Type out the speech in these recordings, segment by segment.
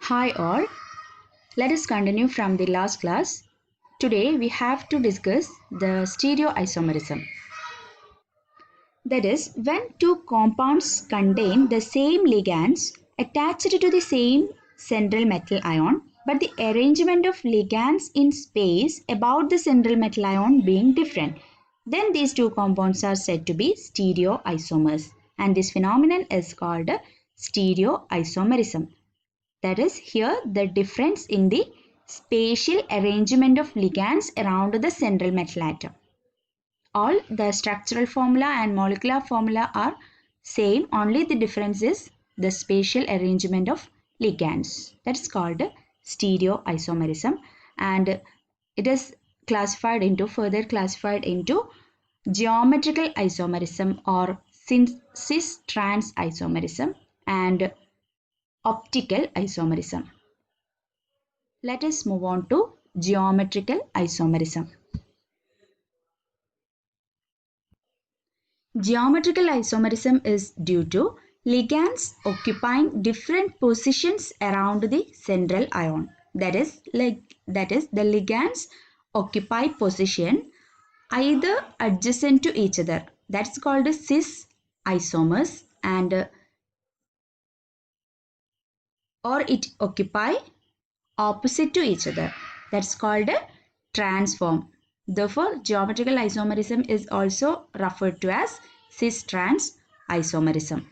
Hi all, let us continue from the last class. Today we have to discuss the stereoisomerism. That is, when two compounds contain the same ligands attached to the same central metal ion, but the arrangement of ligands in space about the central metal ion being different, then these two compounds are said to be stereoisomers, and this phenomenon is called stereoisomerism. That is, here the difference in the spatial arrangement of ligands around the central metal atom. All the structural formula and molecular formula are same, only the difference is the spatial arrangement of ligands. That's called stereoisomerism, and it is further classified into geometrical isomerism or cis-trans isomerism and optical isomerism. Let us move on to geometrical isomerism. Geometrical isomerism is due to ligands occupying different positions around the central ion. That is, the ligands occupy position either adjacent to each other. That's called cis isomers, and or it occupy opposite to each other. That's called a transform. Therefore, geometrical isomerism is also referred to as cis-trans isomerism.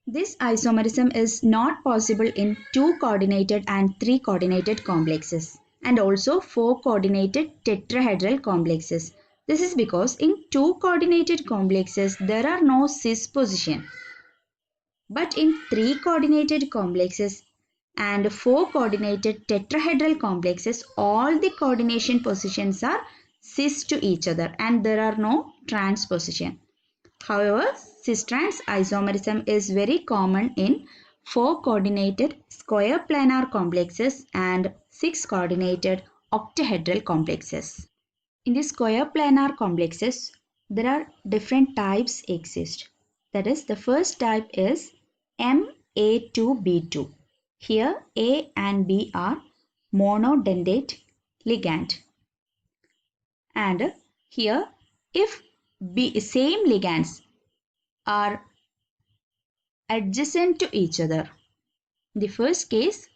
This isomerism is not possible in 2-coordinated and 3-coordinated complexes and also 4-coordinated tetrahedral complexes. This is because in 2-coordinated complexes there are no cis position. But in 3-coordinated complexes and 4-coordinated tetrahedral complexes, all the coordination positions are cis to each other and there are no trans position. However, cis-trans isomerism is very common in 4-coordinated square planar complexes and 6-coordinated octahedral complexes. In the square planar complexes, there are different types exist. That is, the first type is MA2B2. Here A and B are monodentate ligand. And here if same ligands are adjacent to each other. In the first case,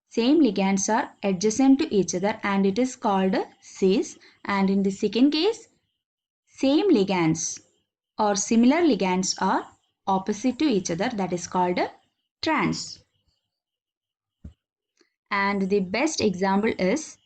same ligands are adjacent to each other and it is called cis. And in the second case, same ligands or similar ligands are opposite to each other, that is called trans. And the best example is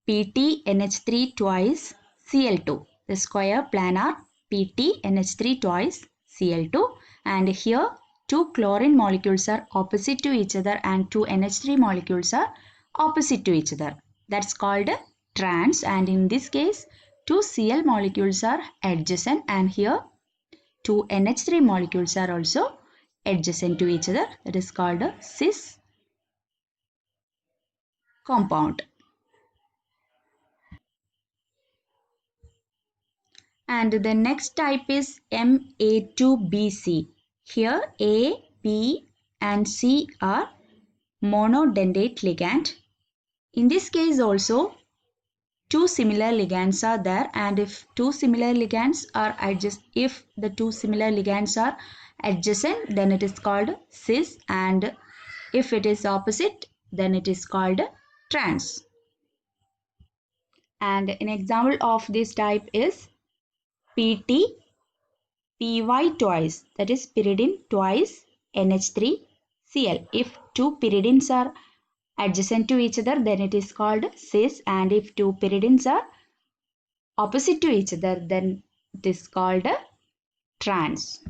PTNH3 twice Cl2, the square planar PTNH3 twice Cl2, and here two chlorine molecules are opposite to each other and two NH3 molecules are opposite to each other. That's called trans, and in this case two Cl molecules are adjacent and here two NH3 molecules are also adjacent to each other. That is called a cis compound. And the next type is Ma2BC. Here A, B and C are monodentate ligand. In this case also two similar ligands are there, and if the two similar ligands are adjacent, then it is called cis, and if it is opposite, then it is called trans. And an example of this type is PT PY twice, that is pyridine twice NH3Cl. If two pyridines are adjacent to each other, then it is called cis, and if two pyridines are opposite to each other, then it is called trans.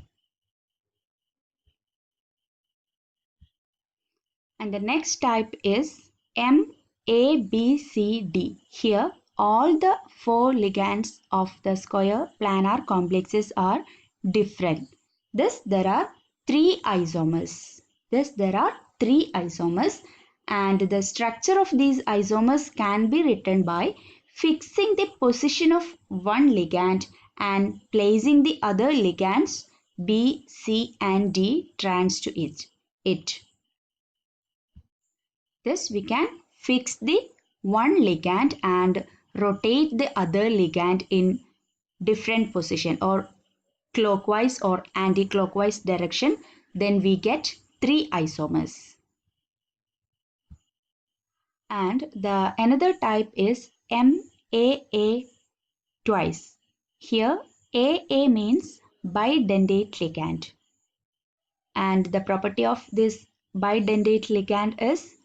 And the next type is MABCD. Here all the 4 ligands of the square planar complexes are different. Thus there are 3 isomers. And the structure of these isomers can be written by fixing the position of one ligand and placing the other ligands B, C and D trans to it. Thus we can fix the one ligand and rotate the other ligand in different position or clockwise or anti-clockwise direction. Then we get 3 isomers. And the another type is MAA twice. Here AA means bidentate ligand. And the property of this bidentate ligand is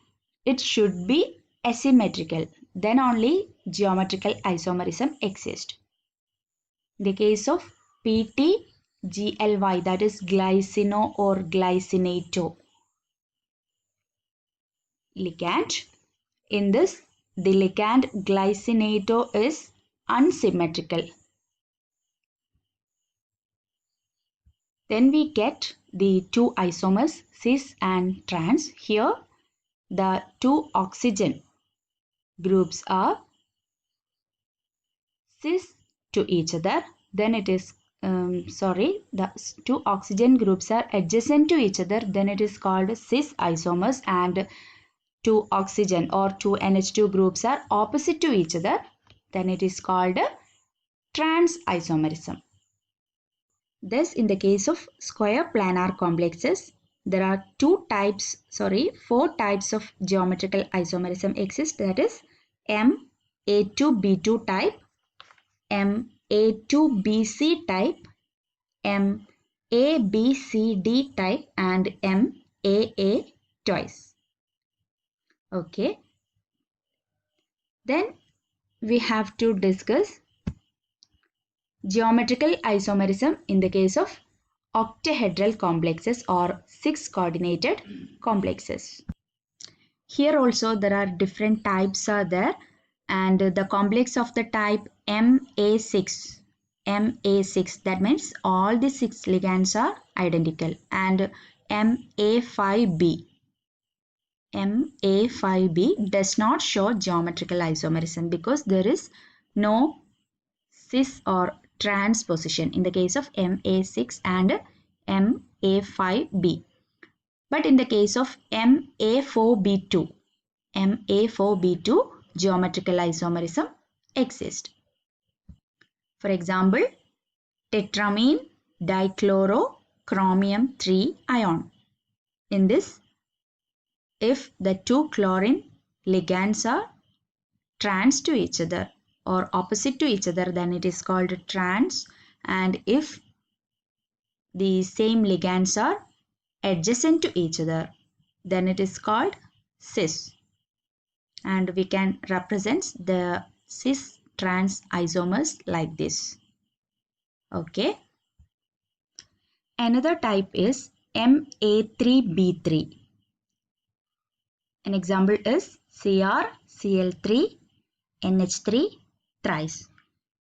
it should be asymmetrical. Then only geometrical isomerism exists. In the case of PTGLY, that is glycino or glycinato ligand. In this, the ligand glycinato is unsymmetrical. Then we get the two isomers cis and trans. Here the two oxygen groups are cis to each other. Then it is the two oxygen groups are adjacent to each other. Then it is called cis isomers, and two oxygen or two NH2 groups are opposite to each other. Then it is called trans isomerism. Thus, in the case of square planar complexes, there are four types of geometrical isomerism exist. That is MA2B2 type, MA2BC type, MABCD type, and MAA twice. Okay. Then we have to discuss geometrical isomerism in the case of octahedral complexes or 6 coordinated complexes. Here also there are different types are there, and the complex of the type MA6, that means all the 6 ligands are identical, and MA5B does not show geometrical isomerism because there is no cis or trans position in the case of MA6 and MA5B. But in the case of MA4B2, geometrical isomerism exists. For example, tetramine dichlorochromium 3 ion. In this, if the two chlorine ligands are trans to each other or opposite to each other, then it is called trans, and if the same ligands are adjacent to each other, then it is called cis, and we can represent the cis trans isomers like this. Okay. Another type is MA3B3. An example is CrCl3 NH3 thrice.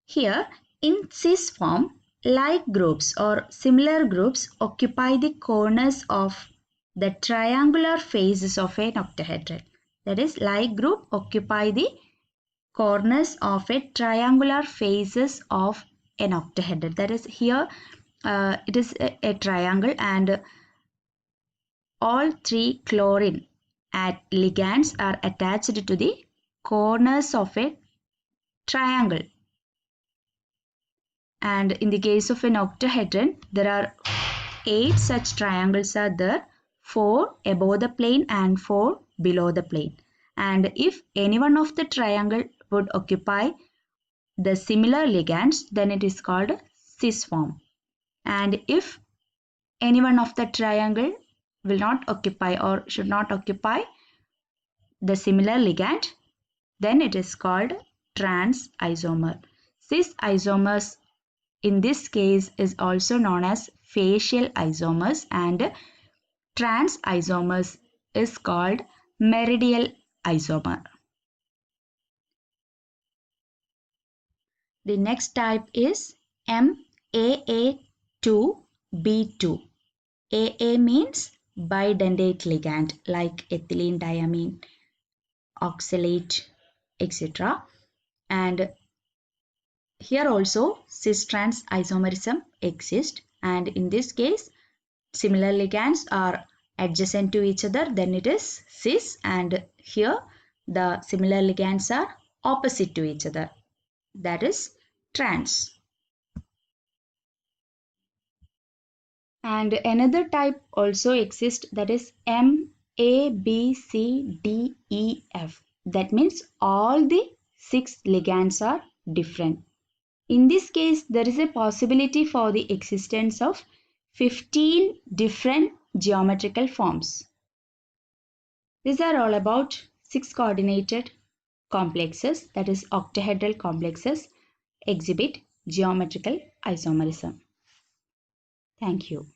Here in cis form, like groups or similar groups occupy the corners of the triangular faces of an octahedral. That is, like group occupy the corners of a triangular faces of an octahedral. That is, here it is a triangle, and all 3 chlorine ligands are attached to the corners of a triangle. And in the case of an octahedron, there are 8 such triangles are there, 4 above the plane and 4 below the plane. And if any one of the triangle would occupy the similar ligands, then it is called cis form. And if any one of the triangle will not occupy or should not occupy the similar ligand, then it is called trans isomer. Cis isomers in this case is also known as facial isomers, and trans isomers is called meridional isomer. The next type is MAA2B2. AA means bidentate ligand like ethylene, diamine, oxalate, etc. And here also cis-trans isomerism exists, and in this case similar ligands are adjacent to each other, then it is cis, and here the similar ligands are opposite to each other, that is trans. And another type also exists, that is M, A, B, C, D, E, F. That means all the 6 ligands are different. In this case, there is a possibility for the existence of 15 different geometrical forms. These are all about 6 coordinated complexes, that is octahedral complexes, exhibit geometrical isomerism. Thank you.